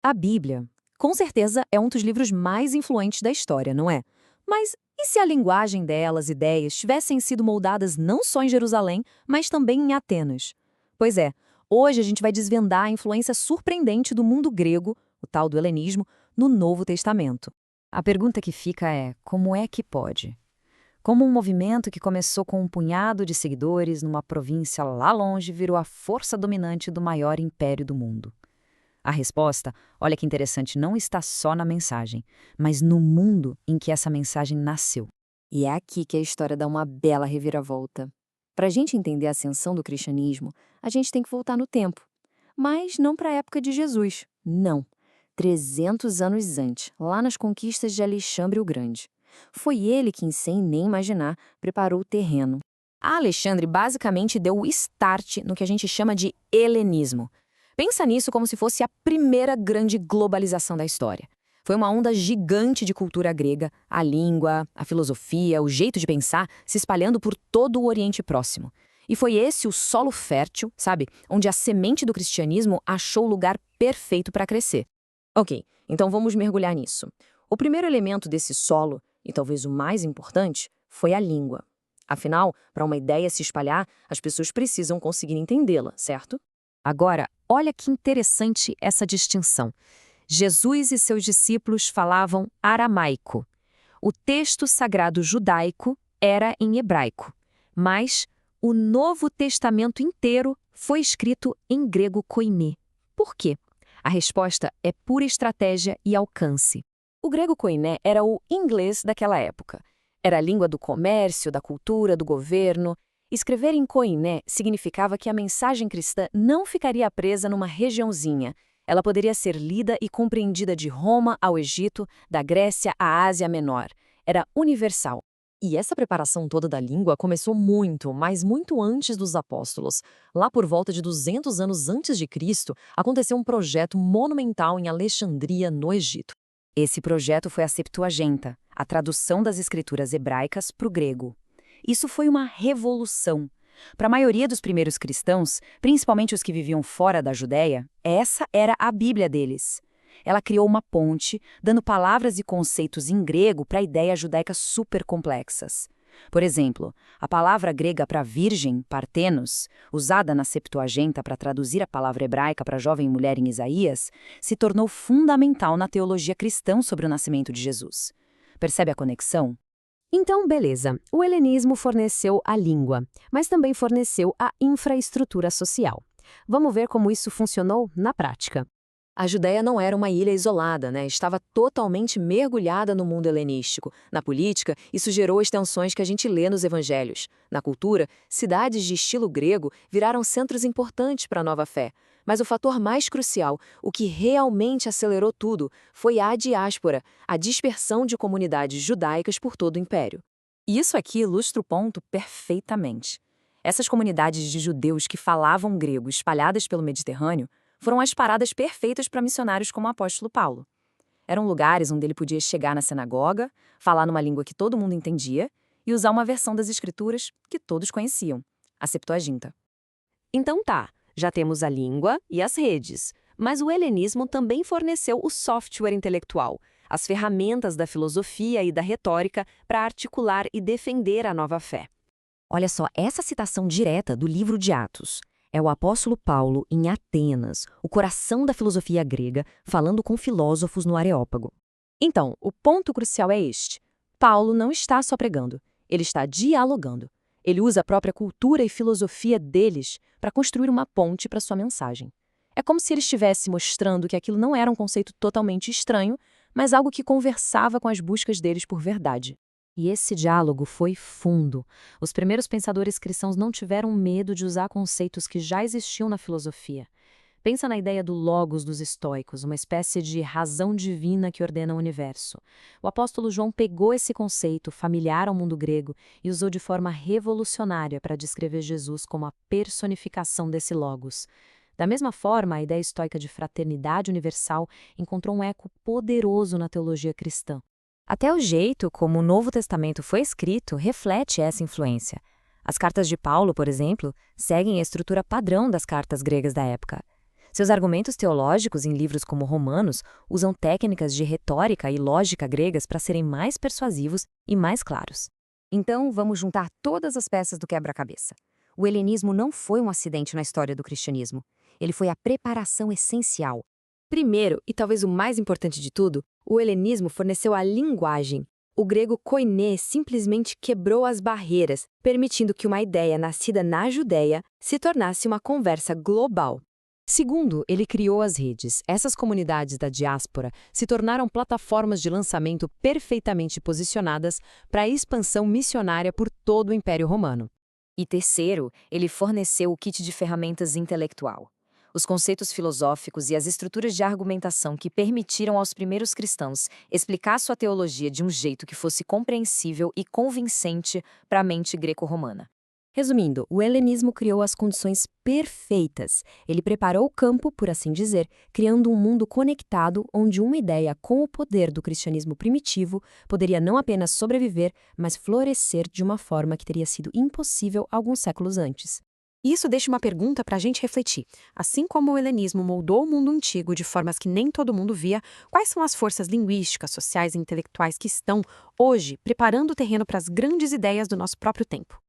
A Bíblia, com certeza, é um dos livros mais influentes da história, não é? Mas e se a linguagem delas, ideias, tivessem sido moldadas não só em Jerusalém, mas também em Atenas? Pois é, hoje a gente vai desvendar a influência surpreendente do mundo grego, o tal do helenismo, no Novo Testamento. A pergunta que fica é: como é que pode? Como um movimento que começou com um punhado de seguidores numa província lá longe virou a força dominante do maior império do mundo? A resposta, olha que interessante, não está só na mensagem, mas no mundo em que essa mensagem nasceu. E é aqui que a história dá uma bela reviravolta. Para a gente entender a ascensão do cristianismo, a gente tem que voltar no tempo. Mas não para a época de Jesus, não. 300 anos antes, lá nas conquistas de Alexandre o Grande. Foi ele quem, sem nem imaginar, preparou o terreno. Alexandre basicamente deu o start no que a gente chama de helenismo. Pensa nisso como se fosse a primeira grande globalização da história. Foi uma onda gigante de cultura grega, a língua, a filosofia, o jeito de pensar se espalhando por todo o Oriente Próximo. E foi esse o solo fértil, sabe, onde a semente do cristianismo achou o lugar perfeito para crescer. Ok, então vamos mergulhar nisso. O primeiro elemento desse solo, e talvez o mais importante, foi a língua. Afinal, para uma ideia se espalhar, as pessoas precisam conseguir entendê-la, certo? Agora, olha que interessante essa distinção. Jesus e seus discípulos falavam aramaico. O texto sagrado judaico era em hebraico, mas o Novo Testamento inteiro foi escrito em grego koiné. Por quê? A resposta é pura estratégia e alcance. O grego koiné era o inglês daquela época. Era a língua do comércio, da cultura, do governo. Escrever em koiné significava que a mensagem cristã não ficaria presa numa regiãozinha. Ela poderia ser lida e compreendida de Roma ao Egito, da Grécia à Ásia Menor. Era universal. E essa preparação toda da língua começou muito, mas muito antes dos apóstolos. Lá por volta de 200 anos antes de Cristo, aconteceu um projeto monumental em Alexandria, no Egito. Esse projeto foi a Septuaginta, a tradução das escrituras hebraicas para o grego. Isso foi uma revolução. Para a maioria dos primeiros cristãos, principalmente os que viviam fora da Judéia, essa era a Bíblia deles. Ela criou uma ponte, dando palavras e conceitos em grego para ideias judaicas super complexas. Por exemplo, a palavra grega para virgem, partenos, usada na Septuaginta para traduzir a palavra hebraica para jovem mulher em Isaías, se tornou fundamental na teologia cristã sobre o nascimento de Jesus. Percebe a conexão? Então, beleza, o helenismo forneceu a língua, mas também forneceu a infraestrutura social. Vamos ver como isso funcionou na prática. A Judéia não era uma ilha isolada, né? Estava totalmente mergulhada no mundo helenístico. Na política, isso gerou as tensões que a gente lê nos evangelhos. Na cultura, cidades de estilo grego viraram centros importantes para a nova fé. Mas o fator mais crucial, o que realmente acelerou tudo, foi a diáspora, a dispersão de comunidades judaicas por todo o império. E isso aqui ilustra o ponto perfeitamente. Essas comunidades de judeus que falavam grego espalhadas pelo Mediterrâneo foram as paradas perfeitas para missionários como o apóstolo Paulo. Eram lugares onde ele podia chegar na sinagoga, falar numa língua que todo mundo entendia e usar uma versão das escrituras que todos conheciam, a Septuaginta. Então tá, já temos a língua e as redes, mas o helenismo também forneceu o software intelectual, as ferramentas da filosofia e da retórica para articular e defender a nova fé. Olha só, essa citação direta do livro de Atos é o apóstolo Paulo em Atenas, o coração da filosofia grega, falando com filósofos no Areópago. Então, o ponto crucial é este. Paulo não está só pregando, ele está dialogando. Ele usa a própria cultura e filosofia deles para construir uma ponte para sua mensagem. É como se ele estivesse mostrando que aquilo não era um conceito totalmente estranho, mas algo que conversava com as buscas deles por verdade. E esse diálogo foi fundo. Os primeiros pensadores cristãos não tiveram medo de usar conceitos que já existiam na filosofia. Pensa na ideia do logos dos estoicos, uma espécie de razão divina que ordena o universo. O apóstolo João pegou esse conceito, familiar ao mundo grego, e usou de forma revolucionária para descrever Jesus como a personificação desse logos. Da mesma forma, a ideia estoica de fraternidade universal encontrou um eco poderoso na teologia cristã. Até o jeito como o Novo Testamento foi escrito reflete essa influência. As cartas de Paulo, por exemplo, seguem a estrutura padrão das cartas gregas da época. Seus argumentos teológicos em livros como Romanos usam técnicas de retórica e lógica gregas para serem mais persuasivos e mais claros. Então, vamos juntar todas as peças do quebra-cabeça. O helenismo não foi um acidente na história do cristianismo. Ele foi a preparação essencial. Primeiro, e talvez o mais importante de tudo, o helenismo forneceu a linguagem. O grego koiné simplesmente quebrou as barreiras, permitindo que uma ideia nascida na Judéia se tornasse uma conversa global. Segundo, ele criou as redes. Essas comunidades da diáspora se tornaram plataformas de lançamento perfeitamente posicionadas para a expansão missionária por todo o Império Romano. E terceiro, ele forneceu o kit de ferramentas intelectual. Os conceitos filosóficos e as estruturas de argumentação que permitiram aos primeiros cristãos explicar sua teologia de um jeito que fosse compreensível e convincente para a mente greco-romana. Resumindo, o helenismo criou as condições perfeitas. Ele preparou o campo, por assim dizer, criando um mundo conectado onde uma ideia com o poder do cristianismo primitivo poderia não apenas sobreviver, mas florescer de uma forma que teria sido impossível alguns séculos antes. Isso deixa uma pergunta para a gente refletir. Assim como o helenismo moldou o mundo antigo de formas que nem todo mundo via, quais são as forças linguísticas, sociais e intelectuais que estão, hoje, preparando o terreno para as grandes ideias do nosso próprio tempo?